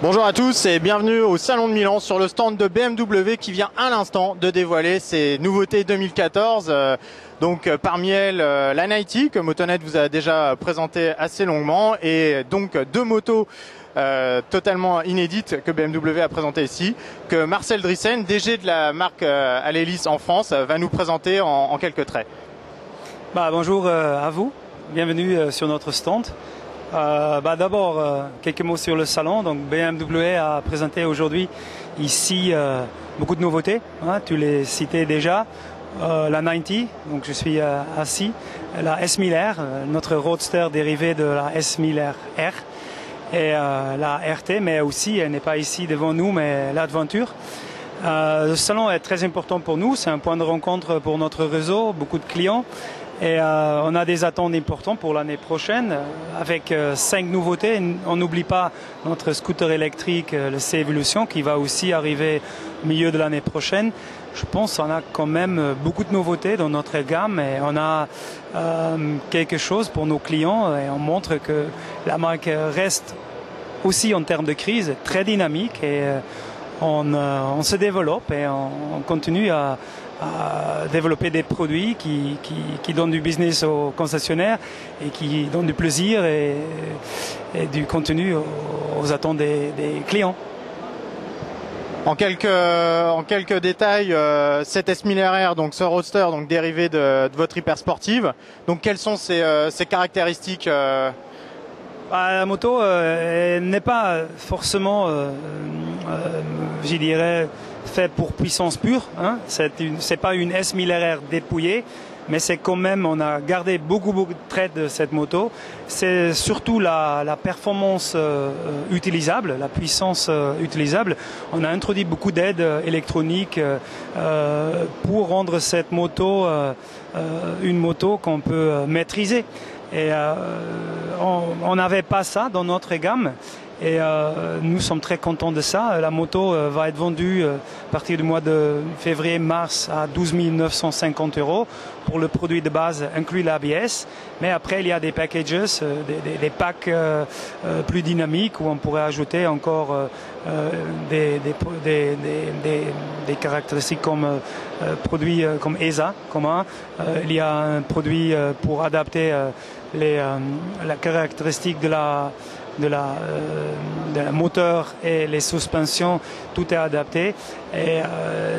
Bonjour à tous et bienvenue au Salon de Milan sur le stand de BMW qui vient à l'instant de dévoiler ses nouveautés 2014. Parmi elles la 90 que Motonet vous a déjà présenté assez longuement et donc deux motos totalement inédites que BMW a présentées ici, que Marcel Driessen, DG de la marque Alelis en France, va nous présenter en quelques traits. Bonjour à vous, bienvenue sur notre stand. D'abord, quelques mots sur le salon. Donc, BMW a présenté aujourd'hui ici beaucoup de nouveautés. Tu les citais déjà. La 90, donc je suis assis. La S1000R, notre roadster dérivé de la S1000R R. Et la RT, mais aussi, elle n'est pas ici devant nous, mais l'Adventure. Le salon est très important pour nous. C'est un point de rencontre pour notre réseau, beaucoup de clients. Et on a des attentes importantes pour l'année prochaine avec 5 nouveautés. On n'oublie pas notre scooter électrique, le C-Evolution, qui va aussi arriver au milieu de l'année prochaine. Je pense qu'on a quand même beaucoup de nouveautés dans notre gamme et on a quelque chose pour nos clients et on montre que la marque reste aussi en termes de crise très dynamique et on se développe et on continue à développer des produits qui donnent du business aux concessionnaires et qui donnent du plaisir et du contenu aux attentes des clients. En quelques détails, cette S1000RR, donc ce roadster, donc dérivé de votre hyper sportive. Donc quelles sont ses caractéristiques La moto n'est pas forcément, je dirais, fait pour puissance pure. C'est pas une S1000RR dépouillée, mais c'est quand même, on a gardé beaucoup de traits de cette moto. C'est surtout la performance utilisable, la puissance utilisable. On a introduit beaucoup d'aides électroniques pour rendre cette moto une moto qu'on peut maîtriser. Et on n'avait pas ça dans notre gamme. Et nous sommes très contents de ça. La moto va être vendue à partir du mois de février-mars à 12 950 € pour le produit de base inclus l'ABS. Mais après, il y a des packages, des packs plus dynamiques où on pourrait ajouter encore des caractéristiques comme produits comme ESA commun. Il y a un produit pour adapter la caractéristique de la moteur et les suspensions, tout est adapté et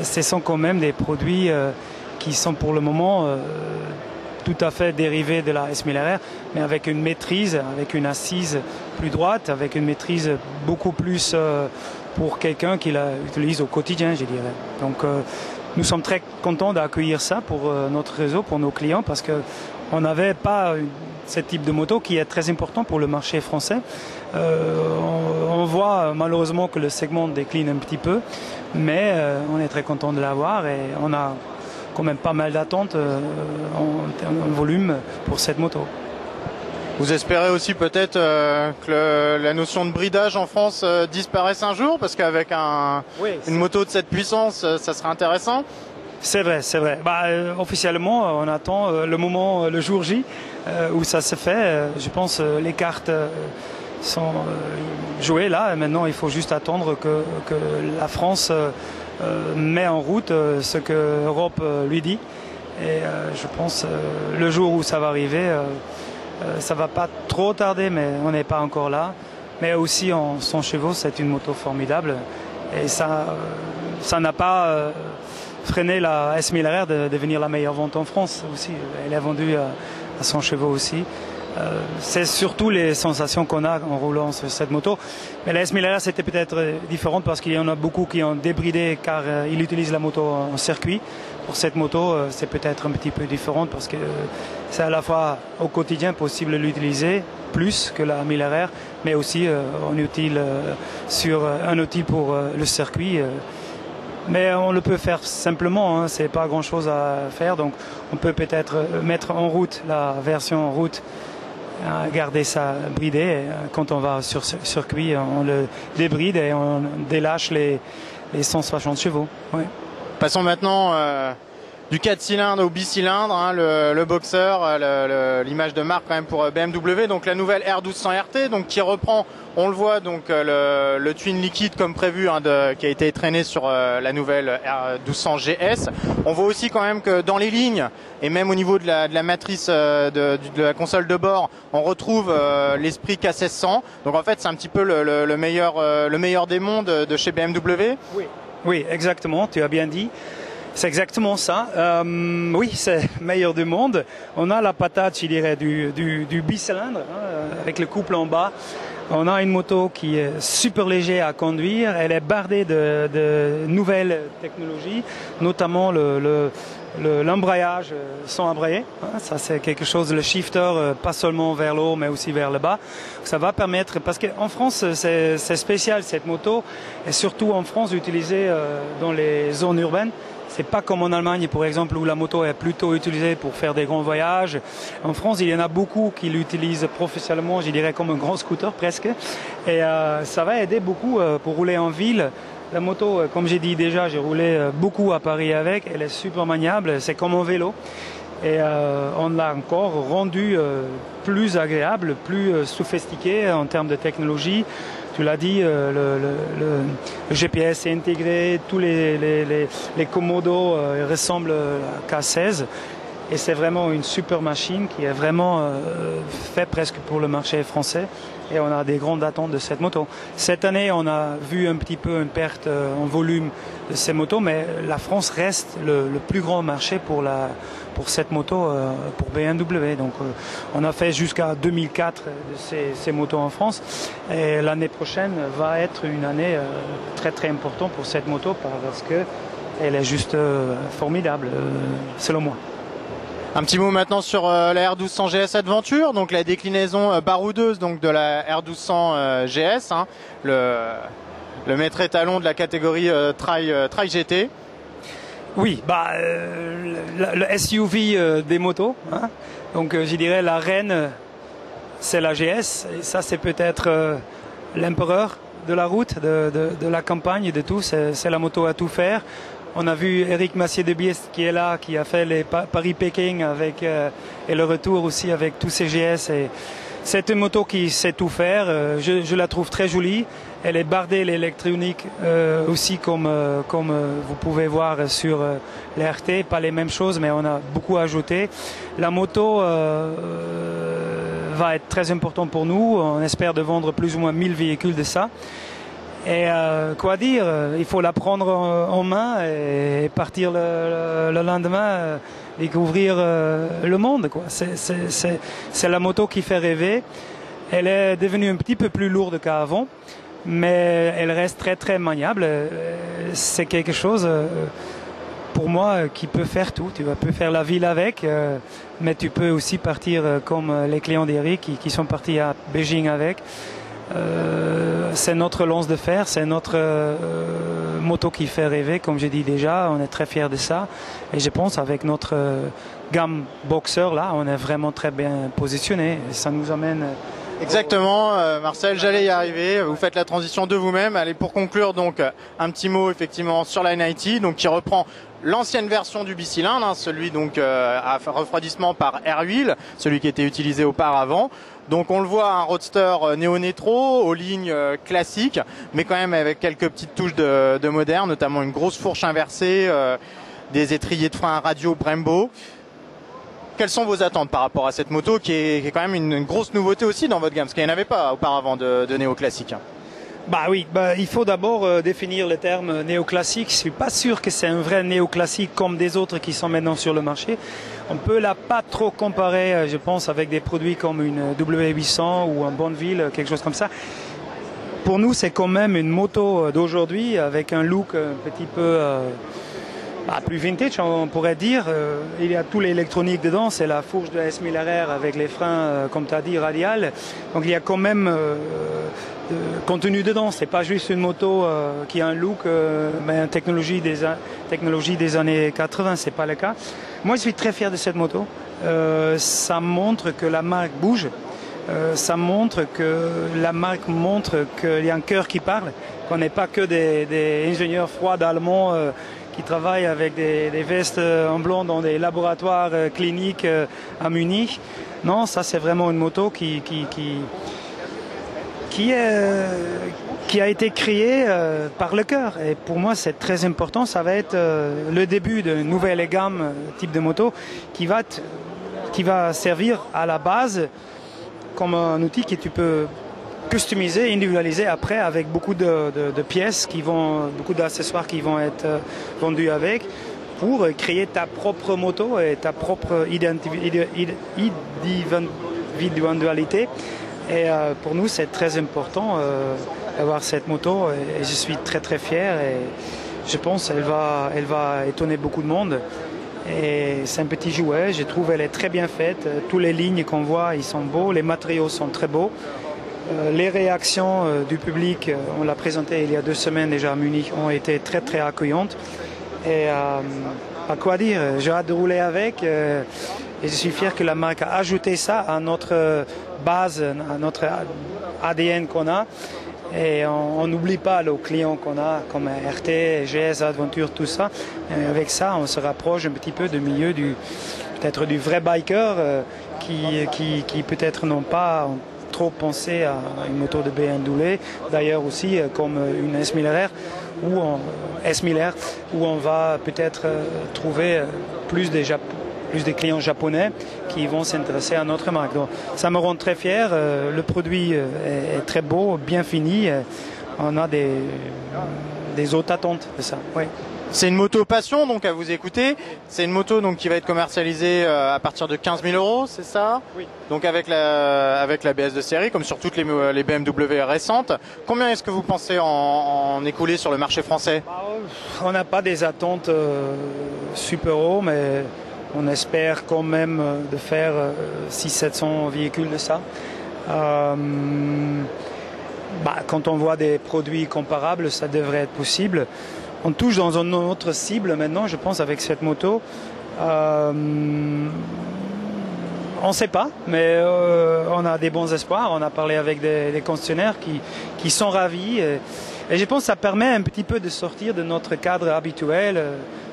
ce sont quand même des produits qui sont pour le moment tout à fait dérivés de la S1000RR, mais avec une maîtrise, avec une assise plus droite, avec une maîtrise beaucoup plus pour quelqu'un qui l'utilise au quotidien, je dirais. Donc nous sommes très contents d'accueillir ça pour notre réseau, pour nos clients, parce que on n'avait pas ce type de moto qui est très important pour le marché français. On voit malheureusement que le segment décline un petit peu, mais on est très content de l'avoir et on a quand même pas mal d'attentes en volume pour cette moto. Vous espérez aussi peut-être que la notion de bridage en France disparaisse un jour, parce qu'avec une moto de cette puissance, ça serait intéressant. C'est vrai, c'est vrai. Officiellement, on attend le moment, le jour J, où ça se fait. Je pense les cartes sont jouées là. Et maintenant, il faut juste attendre que la France met en route ce que l'Europe lui dit. Et je pense le jour où ça va arriver, ça va pas trop tarder, mais on n'est pas encore là. Mais aussi en 100 chevaux, c'est une moto formidable. Et ça n'a pas freiner la S1000RR de devenir la meilleure vente en France aussi. Elle est vendue à 100 chevaux aussi. C'est surtout les sensations qu'on a en roulant sur cette moto. Mais la S1000RR, c'était peut-être différente parce qu'il y en a beaucoup qui ont débridé car ils utilisent la moto en circuit. Pour cette moto, c'est peut-être un petit peu différent parce que c'est à la fois au quotidien possible de l'utiliser plus que la 1000RR, mais aussi on utilise sur un outil pour le circuit. Mais on le peut faire simplement, c'est pas grand chose à faire, donc on peut peut-être mettre en route la version en route, garder ça bridé, et quand on va sur circuit, on le débride et on délâche les 160 chevaux. Ouais. Passons maintenant du 4 cylindres au bicylindre, hein, le Boxer, l'image de marque quand même pour BMW. Donc la nouvelle R1200 RT, donc qui reprend, on le voit, donc le twin liquide comme prévu, hein, qui a été traîné sur la nouvelle R1200 GS. On voit aussi quand même que dans les lignes et même au niveau de la matrice de la console de bord, on retrouve l'esprit K1600. Donc en fait, c'est un petit peu le meilleur des mondes de chez BMW. Oui, exactement. Tu as bien dit. C'est exactement ça. Oui, c'est le meilleur du monde. On a la patate, je dirais, du bicylindre, hein, avec le couple en bas. On a une moto qui est super légère à conduire. Elle est bardée de nouvelles technologies, notamment l'embrayage sans embrayer. Ça, c'est quelque chose, le shifter, pas seulement vers le haut, mais aussi vers le bas. Ça va permettre, parce qu'en France, c'est spécial cette moto, et surtout en France, utilisée dans les zones urbaines. C'est pas comme en Allemagne, par exemple, où la moto est plutôt utilisée pour faire des grands voyages. En France, il y en a beaucoup qui l'utilisent professionnellement, je dirais comme un grand scooter presque. Et ça va aider beaucoup pour rouler en ville. La moto, comme j'ai dit déjà, j'ai roulé beaucoup à Paris avec. Elle est super maniable, c'est comme un vélo. Et on l'a encore rendu plus agréable, plus sophistiqué en termes de technologie. Tu l'as dit, le GPS est intégré, tous les commodos ressemblent à K16. Et c'est vraiment une super machine qui est vraiment faite presque pour le marché français. Et on a des grandes attentes de cette moto. Cette année, on a vu un petit peu une perte en volume de ces motos, mais la France reste le plus grand marché pour cette moto, pour BMW. Donc, on a fait jusqu'à 2004 de ces motos en France. Et l'année prochaine va être une année très très importante pour cette moto parce qu'elle est juste formidable, selon moi. Un petit mot maintenant sur la R1200 GS Adventure, donc la déclinaison baroudeuse donc de la R1200 GS, hein, le maître étalon de la catégorie Trail GT. Oui, le SUV des motos, hein. Donc je dirais la reine, c'est la GS, et ça c'est peut-être l'empereur de la route, de la campagne, de tout, c'est la moto à tout faire. On a vu Eric Massier-Debiest qui est là, qui a fait les Paris-Pékin et le retour aussi avec tous ces GS. C'est une moto qui sait tout faire. Je la trouve très jolie. Elle est bardée l'électronique aussi comme vous pouvez voir sur les RT. Pas les mêmes choses, mais on a beaucoup ajouté. La moto va être très importante pour nous. On espère de vendre plus ou moins 1000 véhicules de ça. Et quoi dire, il faut la prendre en main et partir le lendemain découvrir le monde, quoi. C'est la moto qui fait rêver. Elle est devenue un petit peu plus lourde qu'avant, mais elle reste très très maniable. C'est quelque chose pour moi qui peut faire tout. Tu peux faire la ville avec, mais tu peux aussi partir comme les clients d'Eric qui sont partis à Beijing avec. C'est notre lance de fer, c'est notre moto qui fait rêver, comme je dis déjà, on est très fiers de ça. Et je pense avec notre gamme Boxer là, on est vraiment très bien positionné. Et ça nous amène... Exactement, Marcel, j'allais y arriver. Vous faites la transition de vous-même. Allez, pour conclure, donc un petit mot effectivement sur la 90, donc qui reprend l'ancienne version du bicylindre, hein, celui donc à refroidissement par air-huile, celui qui était utilisé auparavant. Donc on le voit, un roadster néo-nétro aux lignes classiques, mais quand même avec quelques petites touches de moderne, notamment une grosse fourche inversée, des étriers de frein radio Brembo. Quelles sont vos attentes par rapport à cette moto qui est quand même une grosse nouveauté aussi dans votre gamme, parce qu'il n'y en avait pas auparavant de néo-classique? Il faut d'abord définir le terme néoclassique. Je suis pas sûr que c'est un vrai néoclassique comme des autres qui sont maintenant sur le marché. On peut la pas trop comparer, je pense, avec des produits comme une W800 ou un Bonneville, quelque chose comme ça. Pour nous, c'est quand même une moto d'aujourd'hui avec un look un petit peu plus vintage, on pourrait dire. Il y a tout l'électronique dedans, c'est la fourche de S1000RR avec les freins, comme tu as dit, radial. Donc il y a quand même contenu dedans. C'est pas juste une moto qui a un look, mais une technologie des années 80, c'est pas le cas. Moi, je suis très fier de cette moto. Ça montre que la marque bouge. Ça montre que la marque montre qu'il y a un cœur qui parle, qu'on n'est pas que des ingénieurs froids allemands qui travaille avec des vestes en blanc dans des laboratoires cliniques à Munich. Non, ça c'est vraiment une moto qui a été créée par le cœur. Et pour moi, c'est très important. Ça va être le début d'une nouvelle gamme type de moto qui va servir à la base comme un outil que tu peux customiser, individualiser après avec beaucoup de pièces beaucoup d'accessoires qui vont être vendus avec pour créer ta propre moto et ta propre individualité. Et pour nous, c'est très important d'avoir cette moto et je suis très très fier et je pense qu'elle va étonner beaucoup de monde. Et c'est un petit jouet, je trouve qu'elle est très bien faite. Toutes les lignes qu'on voit, ils sont beaux, les matériaux sont très beaux. Les réactions du public, on l'a présenté il y a 2 semaines déjà à Munich, ont été très très accueillantes. Et à quoi dire, j'ai hâte de rouler avec et je suis fier que la marque a ajouté ça à notre base, à notre ADN qu'on a. Et on n'oublie pas les clients qu'on a, comme RT, GS, Adventure, tout ça. Et avec ça, on se rapproche un petit peu du milieu peut-être du vrai biker qui peut-être n'ont pas trop pensé à une moto de BMW. D'ailleurs aussi, comme une S1000R où on va peut-être trouver plus des clients japonais qui vont s'intéresser à notre marque. Donc, ça me rend très fier. Le produit est très beau, bien fini. On a des hautes attentes de ça. Oui. C'est une moto passion, donc à vous écouter. C'est une moto donc qui va être commercialisée à partir de 15 000 €, c'est ça? Oui. Donc avec la BS de série, comme sur toutes les BMW récentes. Combien est-ce que vous pensez en écouler sur le marché français? On n'a pas des attentes super hauts, mais on espère quand même de faire 600-700 véhicules de ça. Quand on voit des produits comparables, ça devrait être possible. On touche dans une autre cible maintenant, je pense, avec cette moto. On ne sait pas, mais on a des bons espoirs. On a parlé avec des concessionnaires qui sont ravis. Et je pense que ça permet un petit peu de sortir de notre cadre habituel,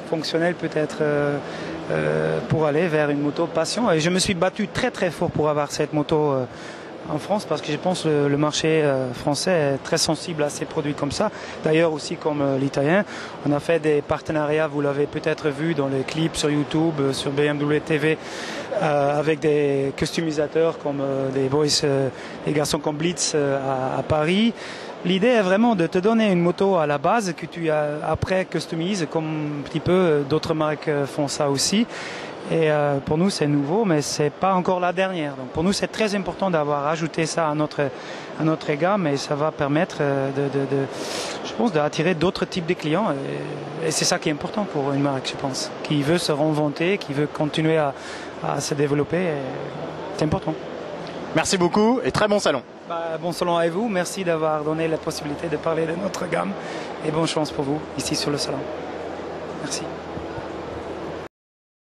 fonctionnel peut-être, pour aller vers une moto passion. Et je me suis battu très très fort pour avoir cette moto en France parce que je pense que le marché français est très sensible à ces produits comme ça. D'ailleurs aussi comme l'italien, on a fait des partenariats, vous l'avez peut-être vu dans les clips sur YouTube, sur BMW TV, avec des customisateurs comme des boys, des garçons comme Blitz à Paris. L'idée est vraiment de te donner une moto à la base que tu après customises comme un petit peu d'autres marques font ça aussi. Et pour nous c'est nouveau, mais c'est pas encore la dernière. Donc pour nous c'est très important d'avoir ajouté ça à notre gamme et ça va permettre je pense, d'attirer d'autres types de clients. Et c'est ça qui est important pour une marque, je pense, qui veut se réinventer, qui veut continuer à se développer. C'est important. Merci beaucoup et très bon salon. Bon salon à vous. Merci d'avoir donné la possibilité de parler de notre gamme et bonne chance pour vous ici sur le salon. Merci.